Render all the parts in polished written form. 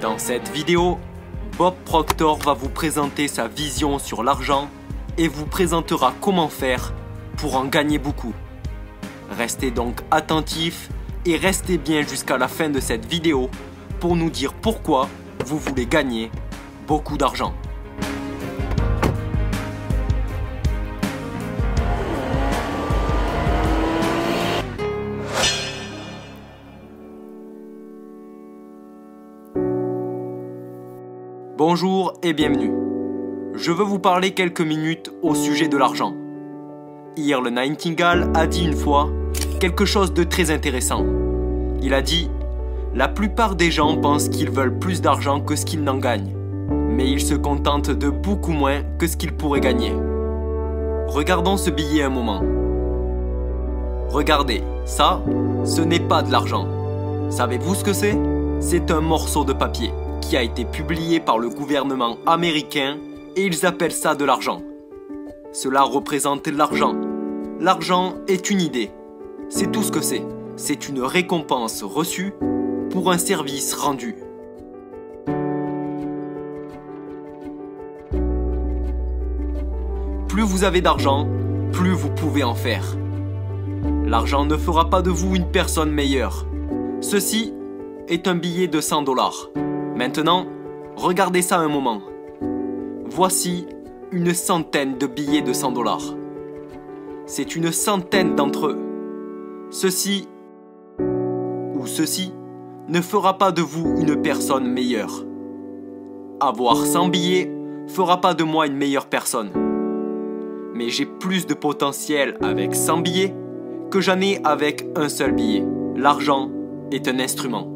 Dans cette vidéo, Bob Proctor va vous présenter sa vision sur l'argent et vous présentera comment faire pour en gagner beaucoup. Restez donc attentifs et restez bien jusqu'à la fin de cette vidéo pour nous dire pourquoi vous voulez gagner beaucoup d'argent. Bonjour et bienvenue. Je veux vous parler quelques minutes au sujet de l'argent. Earl Nightingale a dit une fois quelque chose de très intéressant. Il a dit « La plupart des gens pensent qu'ils veulent plus d'argent que ce qu'ils n'en gagnent, mais ils se contentent de beaucoup moins que ce qu'ils pourraient gagner. » Regardons ce billet un moment. Regardez, ça, ce n'est pas de l'argent. Savez-vous ce que c'est? C'est un morceau de papier qui a été publié par le gouvernement américain et ils appellent ça de l'argent. Cela représente l'argent. L'argent est une idée. C'est tout ce que c'est. C'est une récompense reçue pour un service rendu. Plus vous avez d'argent, plus vous pouvez en faire. L'argent ne fera pas de vous une personne meilleure. Ceci est un billet de 100 $. Maintenant, regardez ça un moment. Voici une centaine de billets de 100 $. C'est une centaine d'entre eux. Ceci ou ceci ne fera pas de vous une personne meilleure. Avoir 100 billets fera pas de moi une meilleure personne. Mais j'ai plus de potentiel avec 100 billets que j'en ai avec un seul billet. L'argent est un instrument.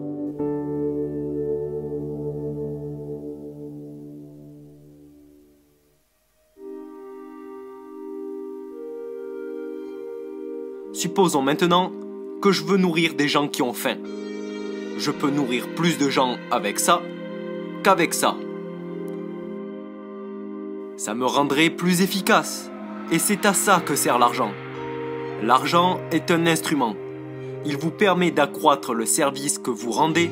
Supposons maintenant que je veux nourrir des gens qui ont faim. Je peux nourrir plus de gens avec ça qu'avec ça. Ça me rendrait plus efficace. Et c'est à ça que sert l'argent. L'argent est un instrument. Il vous permet d'accroître le service que vous rendez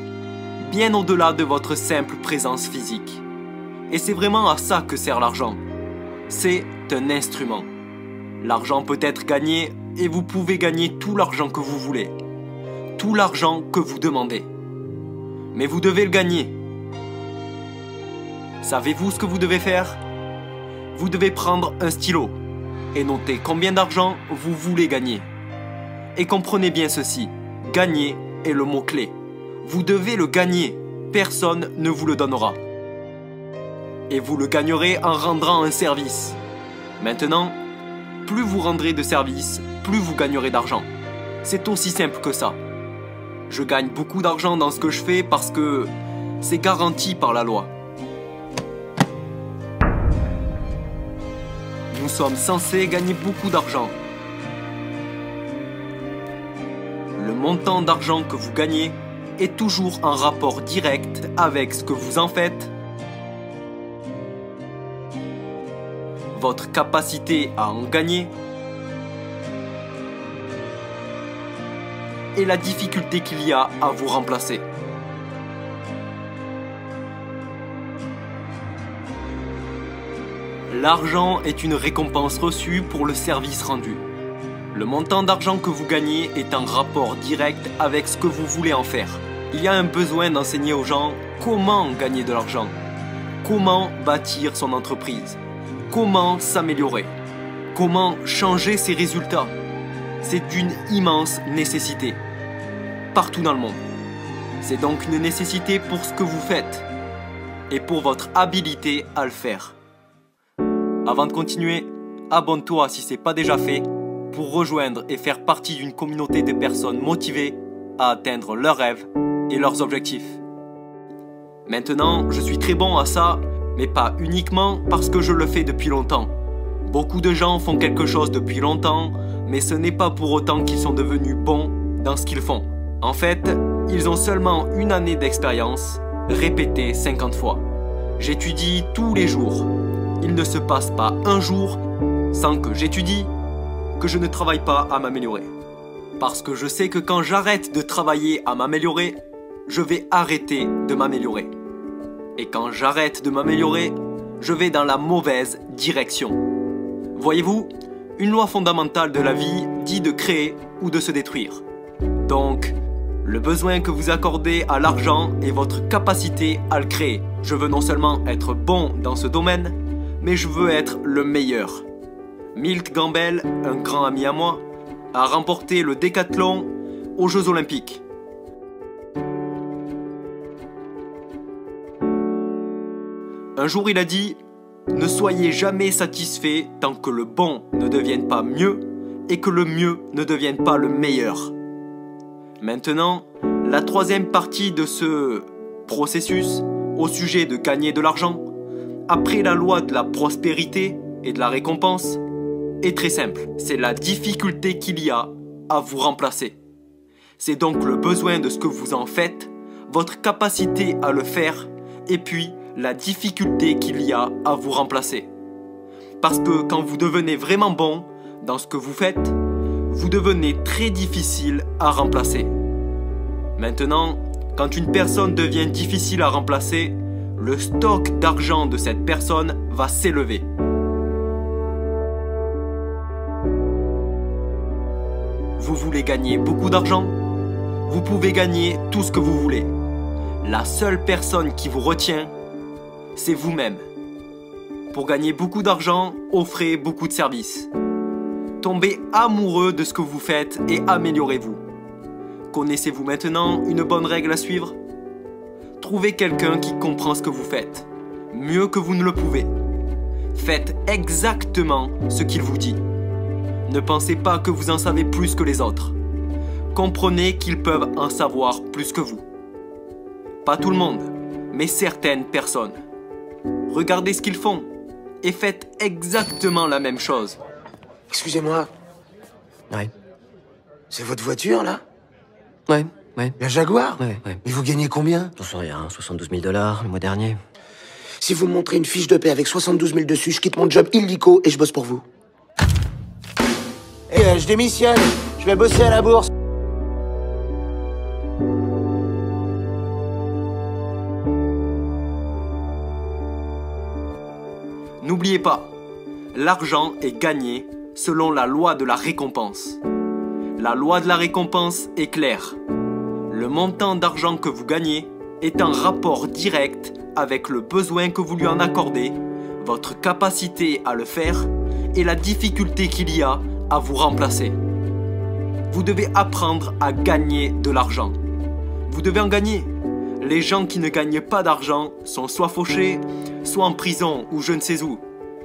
bien au-delà de votre simple présence physique. Et c'est vraiment à ça que sert l'argent. C'est un instrument. L'argent peut être gagné et vous pouvez gagner tout l'argent que vous voulez. Tout l'argent que vous demandez. Mais vous devez le gagner. Savez-vous ce que vous devez faire? Vous devez prendre un stylo et noter combien d'argent vous voulez gagner. Et comprenez bien ceci, gagner est le mot-clé. Vous devez le gagner, personne ne vous le donnera. Et vous le gagnerez en rendant un service. Maintenant, plus vous rendrez de services, plus vous gagnerez d'argent. C'est aussi simple que ça. Je gagne beaucoup d'argent dans ce que je fais parce que c'est garanti par la loi. Nous sommes censés gagner beaucoup d'argent. Le montant d'argent que vous gagnez est toujours en rapport direct avec ce que vous en faites, votre capacité à en gagner et la difficulté qu'il y a à vous remplacer. L'argent est une récompense reçue pour le service rendu. Le montant d'argent que vous gagnez est en rapport direct avec ce que vous voulez en faire. Il y a un besoin d'enseigner aux gens comment gagner de l'argent, comment bâtir son entreprise, comment s'améliorer, comment changer ses résultats. C'est d'une immense nécessité, partout dans le monde. C'est donc une nécessité pour ce que vous faites et pour votre habilité à le faire. Avant de continuer, abonne-toi si ce n'est pas déjà fait pour rejoindre et faire partie d'une communauté de personnes motivées à atteindre leurs rêves et leurs objectifs. Maintenant, je suis très bon à ça, mais pas uniquement parce que je le fais depuis longtemps. Beaucoup de gens font quelque chose depuis longtemps, mais ce n'est pas pour autant qu'ils sont devenus bons dans ce qu'ils font. En fait, ils ont seulement une année d'expérience, répétée 50 fois. J'étudie tous les jours. Il ne se passe pas un jour sans que j'étudie, que je ne travaille pas à m'améliorer. Parce que je sais que quand j'arrête de travailler à m'améliorer, je vais arrêter de m'améliorer. Et quand j'arrête de m'améliorer, je vais dans la mauvaise direction. Voyez-vous, une loi fondamentale de la vie dit de créer ou de se détruire. Donc, le besoin que vous accordez à l'argent est votre capacité à le créer. Je veux non seulement être bon dans ce domaine, mais je veux être le meilleur. Milt Gamble, un grand ami à moi, a remporté le décathlon aux Jeux Olympiques. Un jour, il a dit « Ne soyez jamais satisfait tant que le bon ne devienne pas mieux et que le mieux ne devienne pas le meilleur. » Maintenant, la troisième partie de ce processus au sujet de gagner de l'argent, après la loi de la prospérité et de la récompense, est très simple. C'est la difficulté qu'il y a à vous remplacer. C'est donc le besoin de ce que vous en faites, votre capacité à le faire, et puis la difficulté qu'il y a à vous remplacer. Parce que quand vous devenez vraiment bon dans ce que vous faites, vous devenez très difficile à remplacer. Maintenant, quand une personne devient difficile à remplacer, le stock d'argent de cette personne va s'élever. Vous voulez gagner beaucoup d'argent? Vous pouvez gagner tout ce que vous voulez. La seule personne qui vous retient, c'est vous-même. Pour gagner beaucoup d'argent, offrez beaucoup de services. Tombez amoureux de ce que vous faites et améliorez-vous. Connaissez-vous maintenant une bonne règle à suivre? Trouvez quelqu'un qui comprend ce que vous faites, mieux que vous ne le pouvez. Faites exactement ce qu'il vous dit. Ne pensez pas que vous en savez plus que les autres. Comprenez qu'ils peuvent en savoir plus que vous. Pas tout le monde, mais certaines personnes. Regardez ce qu'ils font et faites exactement la même chose. Excusez-moi. Ouais. C'est votre voiture, là? Ouais. La Jaguar? Ouais. Mais vous gagnez combien? J'en sais rien, 72 000 $ le mois dernier. Si vous me montrez une fiche de paie avec 72 000 dessus, je quitte mon job illico et je bosse pour vous. Et je démissionne. Je vais bosser à la bourse. N'oubliez pas, l'argent est gagné selon la loi de la récompense. La loi de la récompense est claire. Le montant d'argent que vous gagnez est en rapport direct avec le besoin que vous lui en accordez, votre capacité à le faire et la difficulté qu'il y a à vous remplacer. Vous devez apprendre à gagner de l'argent. Vous devez en gagner. Les gens qui ne gagnent pas d'argent sont soit fauchés, soit en prison ou je ne sais où.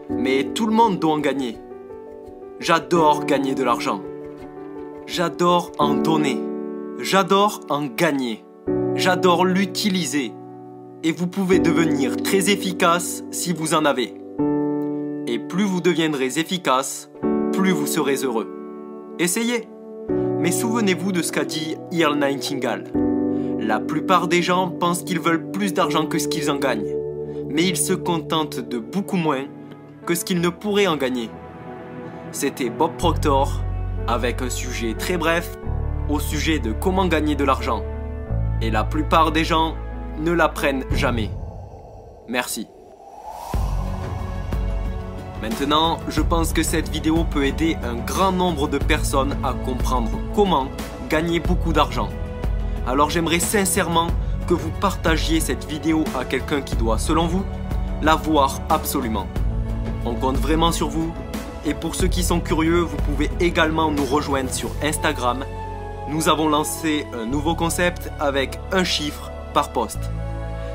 Mais tout le monde doit en gagner. J'adore gagner de l'argent. J'adore en donner. J'adore en gagner. J'adore l'utiliser. Et vous pouvez devenir très efficace si vous en avez. Et plus vous deviendrez efficace, plus vous serez heureux. Essayez. Mais souvenez-vous de ce qu'a dit Earl Nightingale. La plupart des gens pensent qu'ils veulent plus d'argent que ce qu'ils en gagnent. Mais ils se contentent de beaucoup moins que ce qu'ils ne pourraient en gagner. C'était Bob Proctor avec un sujet très bref au sujet de comment gagner de l'argent. Et la plupart des gens ne l'apprennent jamais. Merci. Maintenant, je pense que cette vidéo peut aider un grand nombre de personnes à comprendre comment gagner beaucoup d'argent. Alors j'aimerais sincèrement que vous partagiez cette vidéo à quelqu'un qui doit, selon vous, la voir absolument. On compte vraiment sur vous. Et pour ceux qui sont curieux, vous pouvez également nous rejoindre sur Instagram. Nous avons lancé un nouveau concept avec un chiffre par post.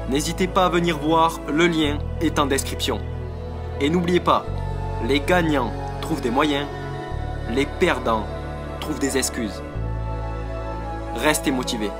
N'hésitez pas à venir voir, le lien est en description. Et n'oubliez pas, les gagnants trouvent des moyens, les perdants trouvent des excuses. Restez motivés.